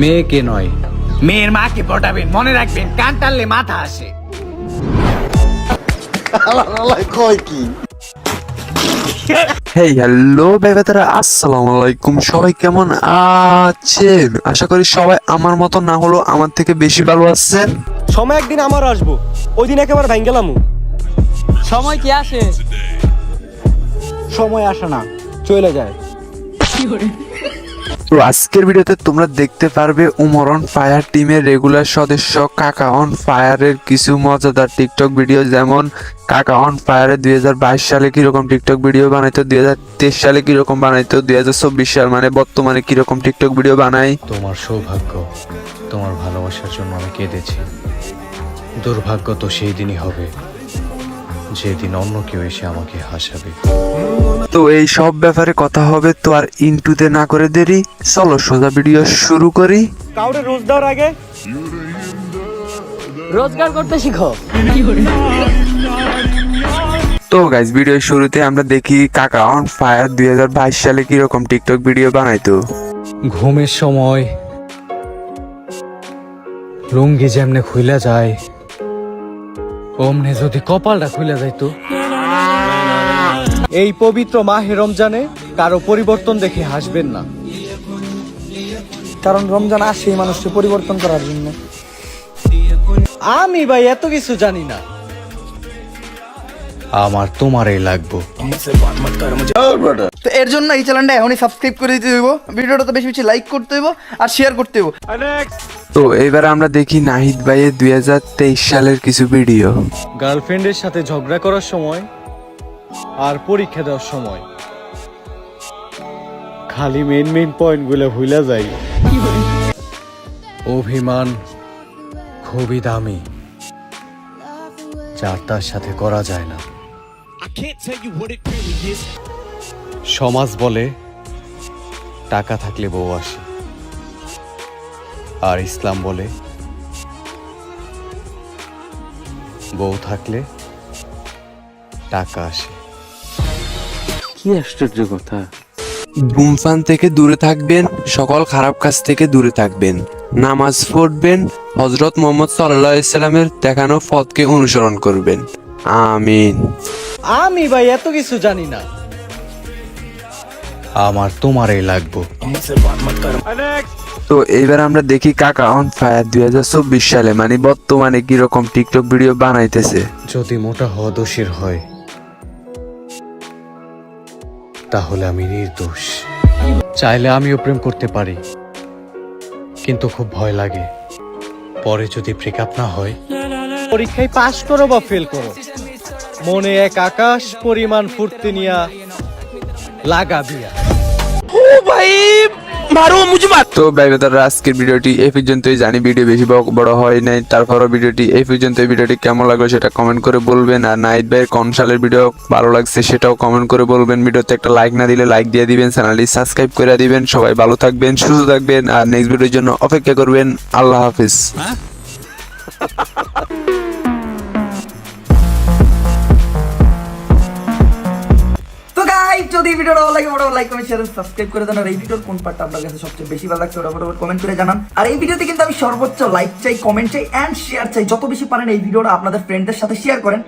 মেয়েকে নয়, মেয়ের মাকে পটাবেন। মনে রাখবেন, কান টানলে মাথা আসে। হেই হ্যালো বেবেতারা, আসসালামু আলাইকুম। সবাই কেমন আছেন? আশা করি সবাই আমার মতো না হলো আমার থেকে বেশি ভালো আছেন। সময় একদিন আমার আসবো, ওই দিন একেবারে ভাঙ গেলাম। সময় কি আসে? সময় আসে না, চলে যায়। তো আজকের ভিডিওতে তোমরা দেখতে পারবে উমর অন ফায়ার টিমের রেগুলার সদস্য কাকা অন ফায়ারের কিছু মজাদার টিকটক ভিডিও, যেমন কাকা অন ফায়ারে 2022 সালে কিরকম টিকটক ভিডিও বানাইতো, 2023 সালে কিরকম বানাইতো, 2024 সাল মানে বর্তমানে কিরকম টিকটক ভিডিও বানাই। তোমার সৌভাগ্য, তোমার ভালোবাসার জন্য আমি কেঁদেছি। দুর্ভাগ্য তো সেই দিনই হবে যেদিন অন্য কেউ এসে আমাকে হাসাবে। তো এই সব ব্যাপারে কথা হবে, তো আর ইন্টুতে না করে দেরি, চলো সোজা ভিডিও শুরু করি। কাউরে রোজ দেওয়ার আগে রোজগার করতে শিখো। তো গাইস, ভিডিও শুরুতে আমরা দেখি কাকা অন ফায়ার 2022 সালে কিরকম টিকটক ভিডিও বানাইতো। ঘুমের সময় লুঙ্গি যেমনে খুইলা যায়, অমনে যদি কপালটা খুইলা যাইতো। এই পবিত্র মাহে রমজানে কারো পরিবর্তন দেখে হাসবেন না, কারণ রমজান আসে এই মানুষকে পরিবর্তন করার জন্য। আমি ভাই এত কিছু জানি না। আমার তোমারই লাগবো। তো এর জন্য এই চ্যানেলটা এখনই সাবস্ক্রাইব করে দিতে হইব, ভিডিওটা তো বেশি বেশি লাইক করতে হইব আর শেয়ার করতে হইব। তো এবার আমরা দেখি নাহিদ ভাইয়ের 2023 সালের কিছু ভিডিও। গার্লফ্রেন্ডের সাথে ঝগড়া করার সময় আর পরীক্ষা দেওয়ার সময় খালি মেইন পয়েন্ট গুলো ভুলা যায়। অভিমান খুবই দামি, যার তার সাথে করা যায় না। সমাজ বলে টাকা থাকলে বউ আসে, আর ইসলাম বলে বউ থাকলে টাকা আসে। কি আশ্চর্য কথা! ধূমপান থেকে দূরে থাকবেন, সকল খারাপ কাজ থেকে দূরে থাকবেন, নামাজ পড়বেন, হযরত মুহাম্মদ সাল্লাল্লাহু আলাইহি সাল্লামের দেখানো পথকে অনুসরণ করবেন। আমিন। আমি ভাই এত কিছু জানি না। আমার তোমারই লাগবো। তো এবার আমরা দেখি কাকা অন ফায়ার 2024 সালে মানে বর্তমানে কিরকম টিকটক ভিডিও বানাইতেছে। যদি মোটা হওয়া দোষের হয়, তাহলে আমি নির্দোষ। চাইলে আমিও প্রেম করতে পারি, কিন্তু খুব ভয় লাগে পরে যদি ব্রেকআপ না হয়। পরীক্ষায় পাশ করো বা ফেল করো, মনে এক আকাশ পরিমাণ ফুর্তি নিয়া লাগা দিয়া। তো ভাইবেদাররা, আজকের ভিডিওটি এই পর্যন্তই। জানি ভিডিও বেশি বড় হয় নাই, তারপরও ভিডিওটি এই পর্যন্ত। ভিডিওটি কেমন লাগলো সেটা কমেন্ট করে বলবেন, আর নাহিদ ভাইয়ের কোন সালের ভিডিও ভালো লাগছে সেটাও কমেন্ট করে বলবেন। ভিডিওতে একটা লাইক না দিলে লাইক দিয়ে দিবেন, চ্যানেলটি সাবস্ক্রাইব করে দিবেন। সবাই ভালো থাকবেন, সুস্থ থাকবেন, আর নেক্সট ভিডিওর জন্য অপেক্ষা করবেন। আল্লাহ হাফিজ। তো গাইস, যদি ভিডিওটা ভালো লাগে বড় লাইক কমেন্ট শেয়ার সাবস্ক্রাইব করে দেন। আর এই ভিডিওর কোন পার্টটা আপনার কাছে সবচেয়ে বেশি ভালো লাগছে ওটা ফটাফট কমেন্ট করে জানান। আর এই ভিডিওতে কিন্তু আমি সর্বোচ্চ লাইক চাই, কমেন্ট চাই এন্ড শেয়ার চাই। যত বেশি পারেন এই ভিডিওটা আপনাদের ফ্রেন্ডদের সাথে শেয়ার করেন।